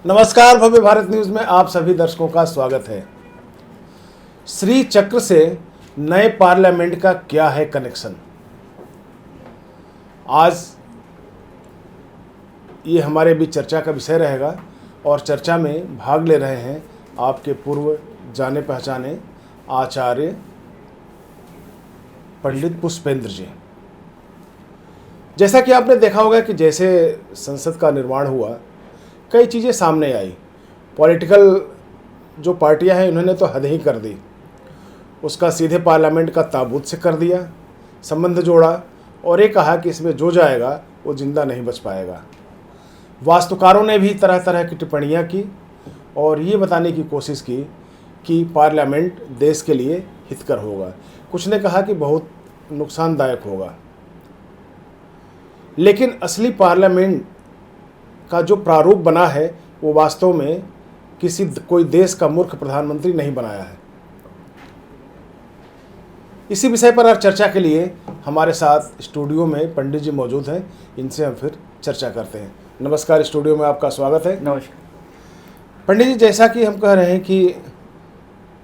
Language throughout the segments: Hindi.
नमस्कार, भव्य भारत न्यूज़ में आप सभी दर्शकों का स्वागत है। श्री चक्र से नए पार्लियामेंट का क्या है कनेक्शन? आज ये हमारे बीच चर्चा का विषय रहेगा और चर्चा में भाग ले रहे हैं आपके पूर्व जाने पहचाने आचार्य पंडित पुष्पेंद्र जी। जैसा कि आपने देखा होगा कि जैसे संसद का निर्माण हुआ, कई चीज़ें सामने आई। पॉलिटिकल जो पार्टियां हैं उन्होंने तो हद ही कर दी, उसका सीधे पार्लियामेंट का ताबूत से कर दिया, संबंध जोड़ा और ये कहा कि इसमें जो जाएगा वो जिंदा नहीं बच पाएगा। वास्तुकारों ने भी तरह तरह की टिप्पणियां की और ये बताने की कोशिश की कि पार्लियामेंट देश के लिए हितकर होगा। कुछ ने कहा कि बहुत नुकसानदायक होगा। लेकिन असली पार्लियामेंट का जो प्रारूप बना है वो वास्तव में कोई देश का मूर्ख प्रधानमंत्री नहीं बनाया है। इसी विषय पर आज चर्चा के लिए हमारे साथ स्टूडियो में पंडित जी मौजूद हैं। इनसे हम फिर चर्चा करते हैं। नमस्कार, स्टूडियो में आपका स्वागत है। नमस्कार पंडित जी, जैसा कि हम कह रहे हैं कि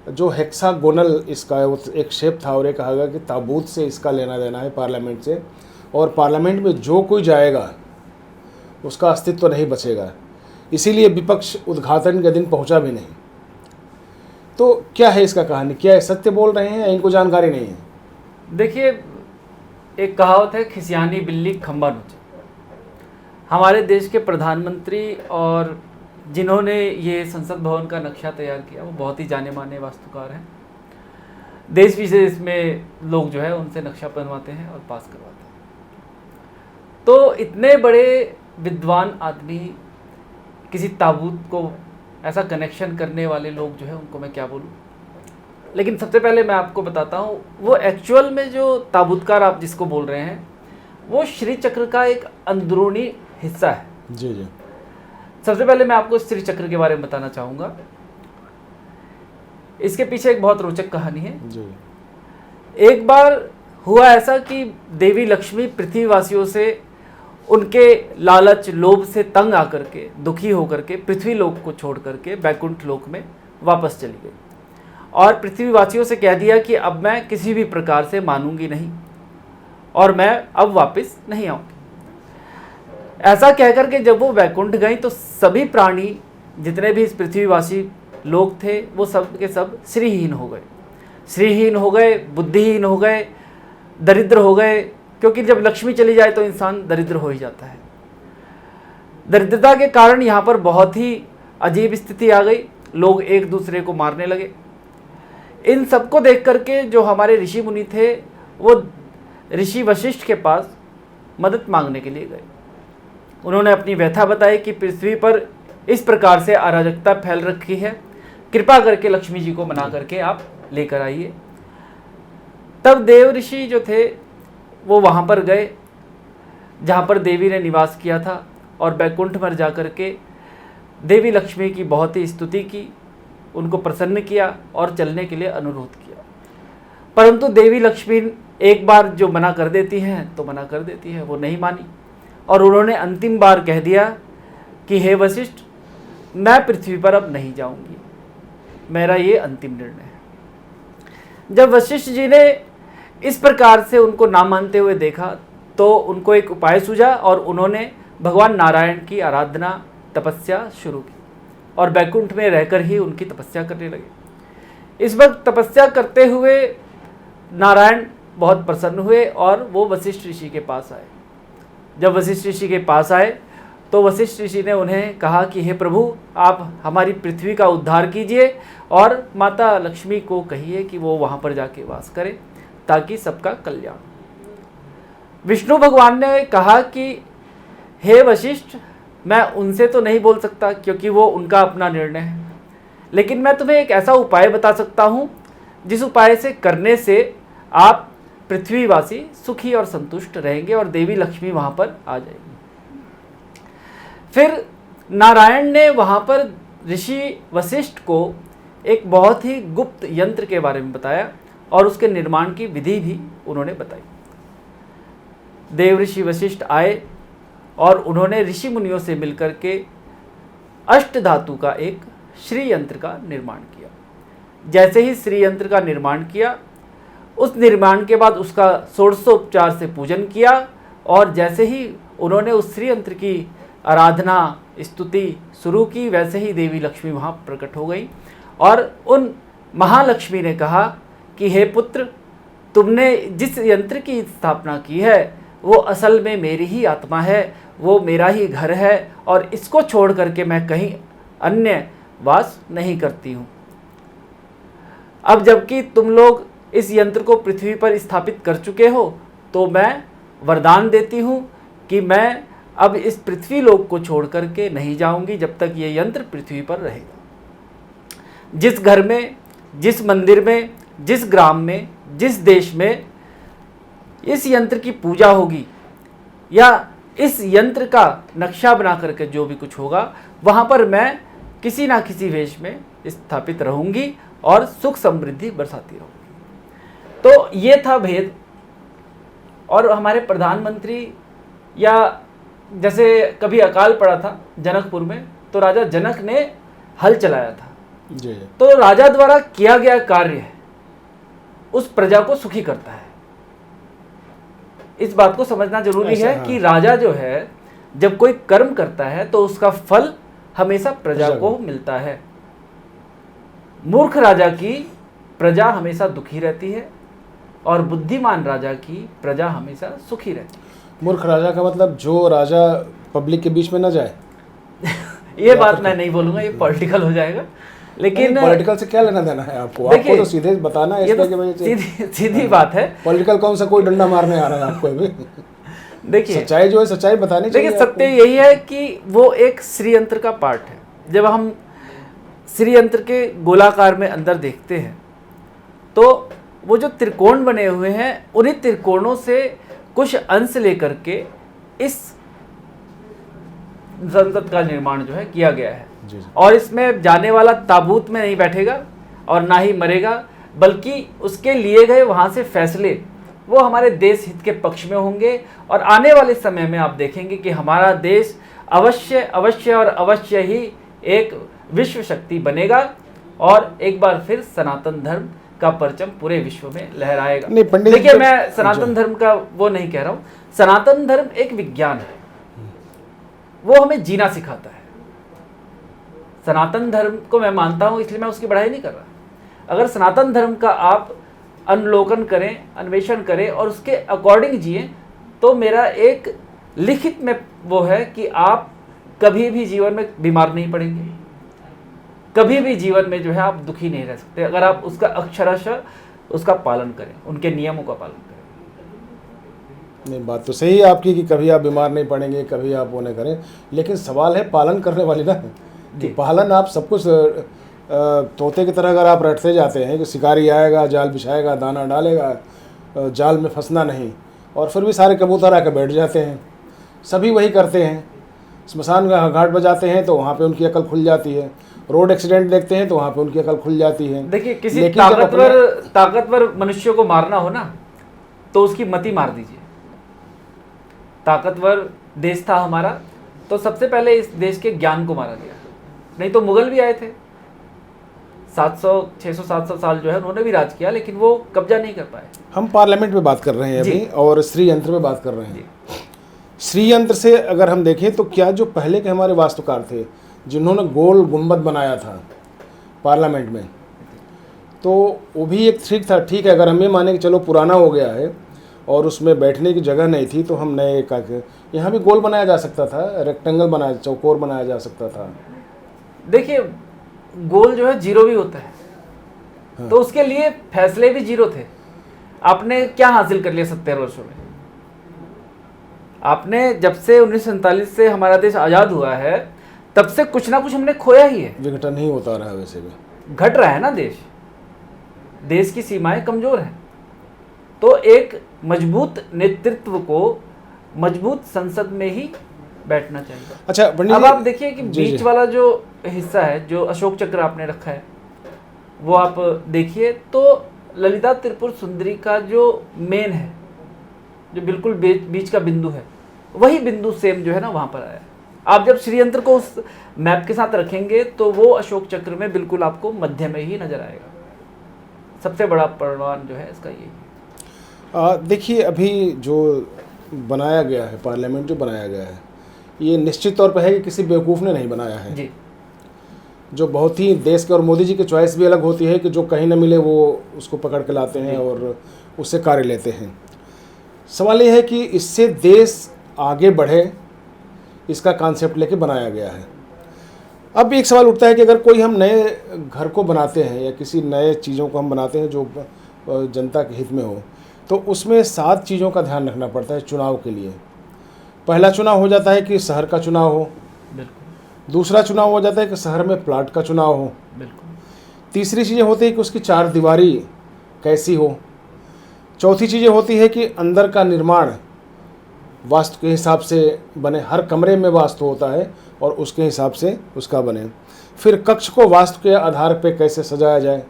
जो हेक्सागोनल इसका वो एक शेप था और ये कहा गया कि ताबूत से इसका लेना देना है पार्लियामेंट से, और पार्लियामेंट में जो कोई जाएगा उसका अस्तित्व तो नहीं बचेगा। इसीलिए विपक्ष उद्घाटन के दिन पहुंचा भी नहीं। तो क्या है इसका कहानी? क्या है, सत्य बोल रहे हैं या इनको जानकारी नहीं है? देखिए, एक कहावत है, खिसियानी बिल्ली खंबा नोचे। हमारे देश के प्रधानमंत्री और जिन्होंने ये संसद भवन का नक्शा तैयार किया वो बहुत ही जाने माने वास्तुकार हैं। देश विदेश में लोग जो है उनसे नक्शा बनवाते हैं और पास करवाते हैं। तो इतने बड़े विद्वान आदमी, किसी ताबूत को ऐसा कनेक्शन करने वाले लोग जो है उनको मैं क्या बोलूँ। लेकिन सबसे पहले मैं आपको बताता हूँ, वो एक्चुअल में जो ताबूतकार आप जिसको बोल रहे हैं वो श्री चक्र का एक अंदरूनी हिस्सा है। जी जी। सबसे पहले मैं आपको श्री चक्र के बारे में बताना चाहूँगा। इसके पीछे एक बहुत रोचक कहानी है जी। एक बार हुआ ऐसा कि देवी लक्ष्मी पृथ्वीवासियों से उनके लालच लोभ से तंग आकर के, दुखी होकर के पृथ्वी लोक को छोड़ करके बैकुंठ लोक में वापस चली गई और पृथ्वीवासियों से कह दिया कि अब मैं किसी भी प्रकार से मानूंगी नहीं और मैं अब वापस नहीं आऊँगी। ऐसा कहकर के जब वो बैकुंठ गई तो सभी प्राणी, जितने भी इस पृथ्वीवासी लोग थे, वो सब के सब श्रीहीन हो गए। श्रीहीन हो गए, बुद्धिहीन हो गए, दरिद्र हो गए, क्योंकि जब लक्ष्मी चली जाए तो इंसान दरिद्र हो ही जाता है। दरिद्रता के कारण यहाँ पर बहुत ही अजीब स्थिति आ गई। लोग एक दूसरे को मारने लगे। इन सबको देख करके जो हमारे ऋषि मुनि थे वो ऋषि वशिष्ठ के पास मदद मांगने के लिए गए। उन्होंने अपनी व्यथा बताई कि पृथ्वी पर इस प्रकार से अराजकता फैल रखी है, कृपा करके लक्ष्मी जी को मना करके आप लेकर आइए। तब देव ऋषि जो थे वो वहाँ पर गए जहाँ पर देवी ने निवास किया था और बैकुंठ पर जा कर के देवी लक्ष्मी की बहुत ही स्तुति की, उनको प्रसन्न किया और चलने के लिए अनुरोध किया। परंतु देवी लक्ष्मी एक बार जो मना कर देती हैं तो मना कर देती है, वो नहीं मानी और उन्होंने अंतिम बार कह दिया कि हे वशिष्ठ, मैं पृथ्वी पर अब नहीं जाऊंगी, मेरा ये अंतिम निर्णय है। जब वशिष्ठ जी ने इस प्रकार से उनको ना मानते हुए देखा तो उनको एक उपाय सूझा और उन्होंने भगवान नारायण की आराधना, तपस्या शुरू की और बैकुंठ में रहकर ही उनकी तपस्या करने लगे। इस वक्त तपस्या करते हुए नारायण बहुत प्रसन्न हुए और वो वशिष्ठ ऋषि के पास आए। जब वशिष्ठ ऋषि के पास आए तो वशिष्ठ ऋषि ने उन्हें कहा कि हे प्रभु, आप हमारी पृथ्वी का उद्धार कीजिए और माता लक्ष्मी को कहिए कि वो वहाँ पर जाके वास करें ताकि सबका कल्याण। विष्णु भगवान ने कहा कि हे वशिष्ठ, मैं उनसे तो नहीं बोल सकता क्योंकि वो उनका अपना निर्णय है, लेकिन मैं तुम्हें एक ऐसा उपाय बता सकता हूँ जिस उपाय से करने से आप पृथ्वीवासी सुखी और संतुष्ट रहेंगे और देवी लक्ष्मी वहाँ पर आ जाएगी। फिर नारायण ने वहाँ पर ऋषि वशिष्ठ को एक बहुत ही गुप्त यंत्र के बारे में बताया और उसके निर्माण की विधि भी उन्होंने बताई। देव ऋषि वशिष्ठ आए और उन्होंने ऋषि मुनियों से मिलकर के अष्ट धातु का एक श्री यंत्र का निर्माण किया। जैसे ही श्री यंत्र का निर्माण किया, उस निर्माण के बाद उसका षोडशोपचार से पूजन किया, और जैसे ही उन्होंने उस श्री यंत्र की आराधना स्तुति शुरू की, वैसे ही देवी लक्ष्मी वहाँ प्रकट हो गई और उन महालक्ष्मी ने कहा कि हे पुत्र, तुमने जिस यंत्र की स्थापना की है वो असल में मेरी ही आत्मा है, वो मेरा ही घर है, और इसको छोड़ करके मैं कहीं अन्य वास नहीं करती हूँ। अब जबकि तुम लोग इस यंत्र को पृथ्वी पर स्थापित कर चुके हो, तो मैं वरदान देती हूँ कि मैं अब इस पृथ्वी लोक को छोड़ करके नहीं जाऊंगी जब तक ये यंत्र पृथ्वी पर रहेगा। जिस घर में, जिस मंदिर में, जिस ग्राम में, जिस देश में इस यंत्र की पूजा होगी या इस यंत्र का नक्शा बना करके जो भी कुछ होगा, वहाँ पर मैं किसी ना किसी वेश में स्थापित रहूँगी और सुख समृद्धि बरसाती रहूँगी। तो ये था भेद। और हमारे प्रधानमंत्री, या जैसे कभी अकाल पड़ा था जनकपुर में, तो राजा जनक ने हल चलाया था जी। तो राजा द्वारा किया गया कार्य उस प्रजा को सुखी करता है। इस बात को समझना जरूरी है कि राजा जो है जब कोई कर्म करता है तो उसका फल हमेशा प्रजा को मिलता है। मूर्ख राजा की प्रजा हमेशा दुखी रहती है और बुद्धिमान राजा की प्रजा हमेशा सुखी रहती है। मूर्ख राजा का मतलब जो राजा पब्लिक के बीच में न जाए। ये बात मैं नहीं बोलूंगा, ये पॉलिटिकल हो जाएगा, लेकिन पॉलिटिकल से क्या लेना देना है आपको? आपको तो सीधे बताना है, ये तो सीधी बात है। पॉलिटिकल कौन सा कोई डंडा मारने आ रहा है आपको अभी? देखिए, सच्चाई जो है सच्चाई बतानी चाहिए। देखिए, सत्य यही है कि वो एक श्रीयंत्र का पार्ट है। जब हम श्रीयंत्र के गोलाकार में अंदर देखते हैं तो वो जो त्रिकोण बने हुए हैं, उन्हीं त्रिकोणों से कुछ अंश लेकर के इस संसद का निर्माण जो है किया गया है। जी। और इसमें जाने वाला ताबूत में नहीं बैठेगा और ना ही मरेगा, बल्कि उसके लिए गए वहाँ से फैसले वो हमारे देश हित के पक्ष में होंगे। और आने वाले समय में आप देखेंगे कि हमारा देश अवश्य अवश्य और अवश्य ही एक विश्व शक्ति बनेगा और एक बार फिर सनातन धर्म का परचम पूरे विश्व में लहराएगा। नहीं पंडित, देखिए, मैं सनातन धर्म का वो नहीं कह रहा हूँ। सनातन धर्म एक विज्ञान है, वो हमें जीना सिखाता है। सनातन धर्म को मैं मानता हूँ, इसलिए मैं उसकी बढ़ाई नहीं कर रहा। अगर सनातन धर्म का आप अनुलोकन करें, अन्वेषण करें और उसके अकॉर्डिंग जिए, तो मेरा एक लिखित में वो है कि आप कभी भी जीवन में बीमार नहीं पड़ेंगे, कभी भी जीवन में जो है आप दुखी नहीं रह सकते, अगर आप उसका अक्षरशः उसका पालन करें, उनके नियमों का पालन करें। नहीं, बात तो सही है आपकी कि कभी आप बीमार नहीं पड़ेंगे, कभी आप वो नहीं करें, लेकिन सवाल है पालन करने वाली ना। कि पालन आप सब कुछ तोते की तरह अगर आप रटते जाते हैं कि शिकारी आएगा, जाल बिछाएगा, दाना डालेगा, जाल में फंसना नहीं, और फिर भी सारे कबूतर आकर बैठ जाते हैं, सभी वही करते हैं। स्मशान घाट बजाते हैं तो वहाँ पे उनकी अकल खुल जाती है, रोड एक्सीडेंट देखते हैं तो वहाँ पे उनकी अकल खुल जाती है। देखिए, किसी ताकतवर मनुष्य को मारना हो ना, तो उसकी मति मार दीजिए। ताकतवर देश था हमारा, तो सबसे पहले इस देश के ज्ञान को मारा गया। नहीं तो मुगल भी आए थे, 600-700 साल जो है उन्होंने भी राज किया, लेकिन वो कब्जा नहीं कर पाए। हम पार्लियामेंट में बात कर रहे हैं अभी और श्री यंत्र में बात कर रहे हैं। श्री यंत्र से अगर हम देखें तो क्या जो पहले के हमारे वास्तुकार थे जिन्होंने गोल गुंबद बनाया था पार्लियामेंट में, तो वो भी एक ठीक है। अगर हम ये माने कि चलो पुराना हो गया है और उसमें बैठने की जगह नहीं थी, तो हम नए का यहाँ भी गोल बनाया जा सकता था, रेक्टेंगल बनाया, चौकोर बनाया जा सकता था। देखिए, गोल जो है जीरो भी होता है। हाँ। तो उसके लिए फैसले भी जीरो थे। आपने क्या हासिल कर लिया 70 वर्षों में? आपने जब से 1947 से हमारा देश आज़ाद हुआ है, तब से कुछ ना कुछ हमने खोया ही है। विघटन ही होता रहा, वैसे भी घट रहा है ना देश की सीमाएं कमजोर हैं। तो एक मजबूत नेतृत्व को मजबूत संसद में ही बैठना चाहिए। अच्छा पंडित, अब आप देखिए कि बीच वाला जो हिस्सा है, जो अशोक चक्र आपने रखा है, वो आप देखिए तो ललिता त्रिपुर सुंदरी का जो मेन है, जो बिल्कुल बीच का बिंदु है, वही बिंदु सेम जो है ना वहाँ पर आया है। आप जब श्रीयंत्र को उस मैप के साथ रखेंगे तो वो अशोक चक्र में बिल्कुल आपको मध्य में ही नजर आएगा। सबसे बड़ा परिणाम जो है इसका यही है। देखिए, अभी जो बनाया गया है, पार्लियामेंट जो बनाया गया है, ये निश्चित तौर पर है कि किसी बेवकूफ़ ने नहीं बनाया है जी। जो बहुत ही देश के, और मोदी जी की चॉइस भी अलग होती है कि जो कहीं ना मिले वो उसको पकड़ के लाते हैं और उससे कार्य लेते हैं। सवाल ये है कि इससे देश आगे बढ़े, इसका कॉन्सेप्ट लेके बनाया गया है। अब एक सवाल उठता है कि अगर कोई हम नए घर को बनाते हैं या किसी नए चीज़ों को हम बनाते हैं जो जनता के हित में हो, तो उसमें 7 चीज़ों का ध्यान रखना पड़ता है चुनाव के लिए। पहला चुनाव हो जाता है कि शहर का चुनाव हो, बिल्कुल। दूसरा चुनाव हो जाता है कि शहर में प्लाट का चुनाव हो, बिल्कुल। तीसरी चीज़ें होती है कि उसकी 4 दीवारी कैसी हो, चौथी चीज़ें होती है कि अंदर का निर्माण वास्तु के हिसाब से बने, हर कमरे में वास्तु होता है और उसके हिसाब से उसका बने। फिर कक्ष को वास्तु के आधार पे कैसे सजाया जाए,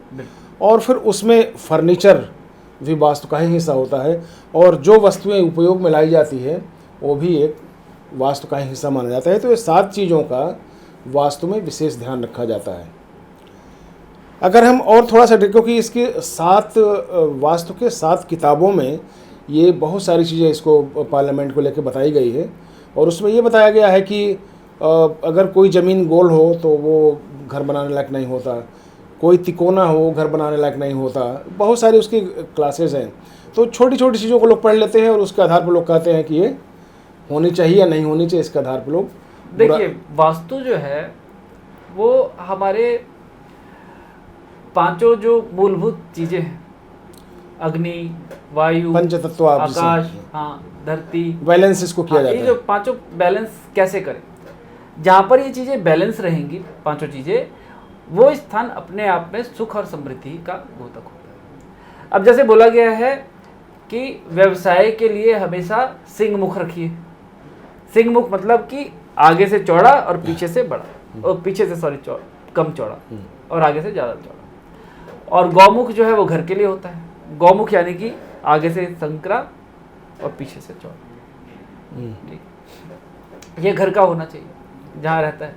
और फिर उसमें फर्नीचर भी वास्तु का ही हिस्सा होता है, और जो वस्तुएं उपयोग में लाई जाती है वो भी एक वास्तु का ही हिस्सा माना जाता है। तो ये 7 चीज़ों का वास्तु में विशेष ध्यान रखा जाता है। अगर हम और थोड़ा सा क्योंकि इसकी 7 वास्तु के 7 किताबों में ये बहुत सारी चीज़ें इसको पार्लियामेंट को लेकर बताई गई है, और उसमें ये बताया गया है कि अगर कोई ज़मीन गोल हो तो वो घर बनाने लायक नहीं होता, कोई तिकोना हो घर बनाने लायक नहीं होता, बहुत सारी उसकी क्लासेस हैं। तो छोटी छोटी चीज़ों को लोग पढ़ लेते हैं और उसके आधार पर लोग कहते हैं कि ये होनी चाहिए या नहीं होनी चाहिए, इसके आधार पर लोग। देखिए, वास्तु जो है वो हमारे 5 जो मूलभूत चीज़ें हैं, अग्नि, वायु, पंचतत्व, आकाश, हाँ, धरती, बैलेंस इसको किया जाता ये है। जो 5 बैलेंस कैसे करें, जहाँ पर ये चीज़ें बैलेंस रहेंगी 5 चीज़ें, वो स्थान अपने आप में सुख और समृद्धि का द्योतक होता है। अब जैसे बोला गया है कि व्यवसाय के लिए हमेशा सिंह मुख रखिए। सिंह मुख मतलब कि आगे से चौड़ा और पीछे से बड़ा, और पीछे से कम चौड़ा और आगे से ज़्यादा चौड़ा। और गौमुख जो है वो घर के लिए होता है। गौमुख यानी कि आगे से संकरा और पीछे से चौड़ा। ठीक, ये घर का होना चाहिए जहाँ रहता है।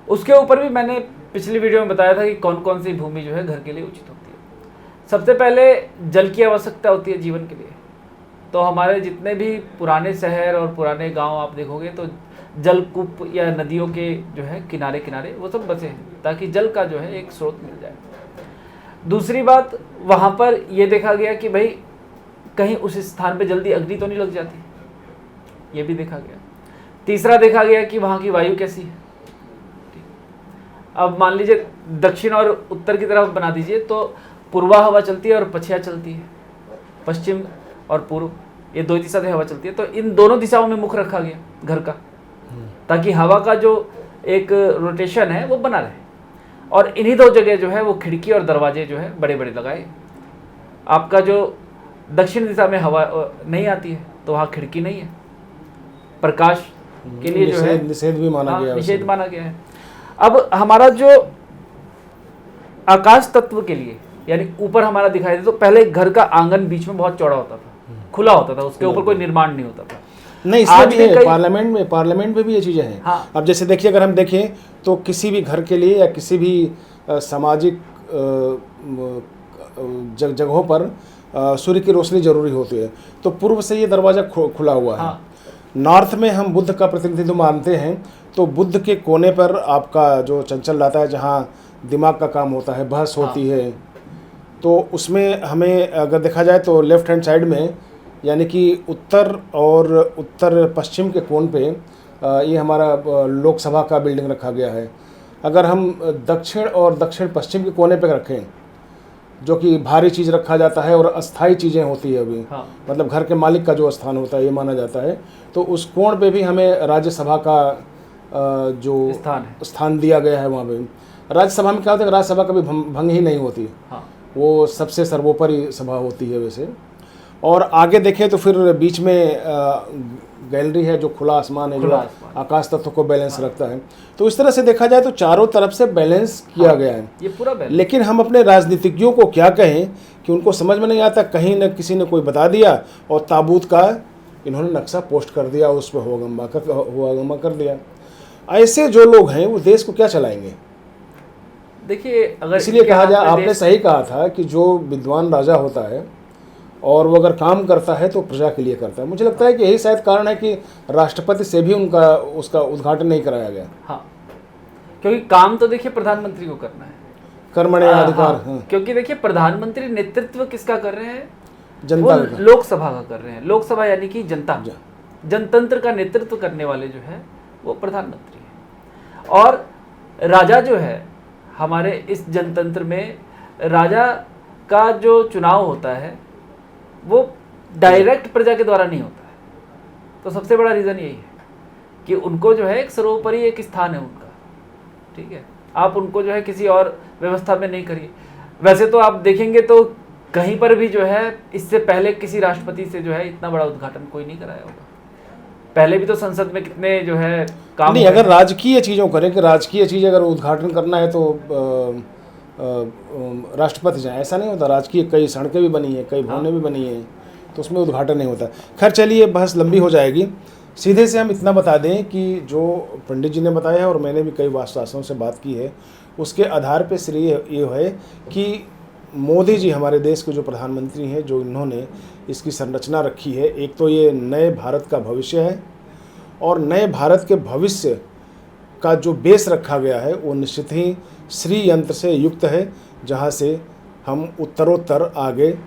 उसके ऊपर भी मैंने पिछली वीडियो में बताया था कि कौन कौन सी भूमि जो है घर के लिए उचित होती है। सबसे पहले जल की आवश्यकता होती है जीवन के लिए। तो हमारे जितने भी पुराने शहर और पुराने गांव आप देखोगे तो जलकूप या नदियों के जो है किनारे किनारे वो सब बसे हैं, ताकि जल का जो है एक स्रोत मिल जाए। दूसरी बात, वहाँ पर ये देखा गया कि भाई कहीं उस स्थान पे जल्दी अग्नि तो नहीं लग जाती, ये भी देखा गया। तीसरा देखा गया कि वहाँ की वायु कैसी है। अब मान लीजिए दक्षिण और उत्तर की तरफ बना दीजिए तो पूर्वा हवा चलती है और पछिया चलती है, पश्चिम और पूर्व, ये 2 दिशा से हवा चलती है। तो इन दोनों दिशाओं में मुख रखा गया घर का, ताकि हवा का जो एक रोटेशन है वो बना रहे। और इन्हीं 2 जगह जो है वो खिड़की और दरवाजे जो है बड़े बड़े लगाए। आपका जो दक्षिण दिशा में हवा नहीं आती है तो वहाँ खिड़की नहीं है, प्रकाश के लिए जो है निषेध भी माना गया, निषेध माना गया है। अब हमारा जो आकाश तत्व के लिए यानी ऊपर हमारा दिखाई दे, तो पहले घर का आंगन बीच में बहुत चौड़ा होता था, खुला होता था, उसके ऊपर कोई निर्माण नहीं होता था। नहीं, इसमें भी है, पार्लियामेंट में भी ये चीज़ें हैं। हाँ। अब जैसे देखिए, अगर हम देखें तो किसी भी घर के लिए या किसी भी सामाजिक जगहों पर सूर्य की रोशनी जरूरी होती है, तो पूर्व से ये दरवाज़ा खुला हुआ है। हाँ। नॉर्थ में हम बुद्ध का प्रतिनिधित्व मानते हैं, तो बुद्ध के कोने पर आपका जो चंचल रहता है, जहाँ दिमाग का काम होता है, बहस होती है, तो उसमें हमें अगर देखा जाए तो लेफ्ट हैंड साइड में यानी कि उत्तर और उत्तर पश्चिम के कोण पे ये हमारा लोकसभा का बिल्डिंग रखा गया है। अगर हम दक्षिण और दक्षिण पश्चिम के कोने पे रखें, जो कि भारी चीज़ रखा जाता है और अस्थाई चीज़ें होती है अभी, हाँ। मतलब घर के मालिक का जो स्थान होता है ये माना जाता है, तो उस कोण पे भी हमें राज्यसभा का जो स्थान दिया गया है। वहाँ पे राज्यसभा में क्या होता है, राज्यसभा कभी भंग ही नहीं होती। हाँ। वो सबसे सर्वोपरि सभा होती है वैसे। और आगे देखें तो फिर बीच में गैलरी है, जो खुला आसमान है, जो आकाश तत्व को बैलेंस रखता है। तो इस तरह से देखा जाए तो चारों तरफ से बैलेंस किया गया है, ये पूरा बैलेंस। लेकिन हम अपने राजनीतिज्ञों को क्या कहें कि उनको समझ में नहीं आता, कहीं न किसी ने कोई बता दिया और ताबूत का इन्होंने नक्शा पोस्ट कर दिया, उस पर हुआगम्मा कर दिया। ऐसे जो लोग हैं वो देश को क्या चलाएंगे? देखिए, अगर इसलिए इनके कहा हाथ जाए, में आपने देश- सही कहा था कि जो विद्वान राजा होता है और वो अगर काम करता है तो प्रजा के लिए करता है। मुझे लगता है कि यही शायद कारण है कि राष्ट्रपति से भी उसका उद्घाटन नहीं कराया गया। हाँ, क्योंकि काम तो देखिए प्रधानमंत्री को करना है। कर्मण्येवाधिकार, हाँ, हाँ, क्योंकि देखिए प्रधानमंत्री नेतृत्व किसका कर रहे हैं? वो जनता का। लोकसभा का कर रहे हैं। लोकसभा यानी कि जनता, ज- जनतंत्र का नेतृत्व करने वाले जो है वो प्रधानमंत्री है। और राजा जो है हमारे इस जनतंत्र में, राजा का जो चुनाव होता है वो डायरेक्ट प्रजा के द्वारा नहीं होता है। तो सबसे बड़ा रीज़न यही है कि उनको जो है एक सर्वोपरि एक स्थान है उनका, ठीक है। आप उनको जो है किसी और व्यवस्था में नहीं करिए। वैसे तो आप देखेंगे तो कहीं पर भी जो है इससे पहले किसी राष्ट्रपति से जो है इतना बड़ा उद्घाटन कोई नहीं कराया होगा। पहले भी तो संसद में कितने जो है काम नहीं, हुए अगर हैं। राजकीय चीज़ों करें कि राजकीय चीज़ अगर उद्घाटन करना है तो राष्ट्रपति जाए, ऐसा नहीं होता। राजकीय कई सड़कें भी बनी हैं, कई भवनें भी बनी हैं, तो उसमें उद्घाटन नहीं होता। खैर चलिए, बहस लंबी हो जाएगी। सीधे से हम इतना बता दें कि जो पंडित जी ने बताया है और मैंने भी कई वास्तुशास्त्रों से बात की है, उसके आधार पे श्रेय ये है कि मोदी जी हमारे देश के जो प्रधानमंत्री हैं, जो इन्होंने इसकी संरचना रखी है, एक तो ये नए भारत का भविष्य है और नए भारत के भविष्य का जो बेस रखा गया है वो निश्चित ही श्री यंत्र से युक्त है, जहाँ से हम उत्तरोत्तर आगे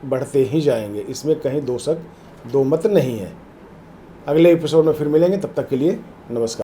बढ़ते ही जाएंगे। इसमें कहीं दो मत नहीं है। अगले एपिसोड में फिर मिलेंगे, तब तक के लिए नमस्कार।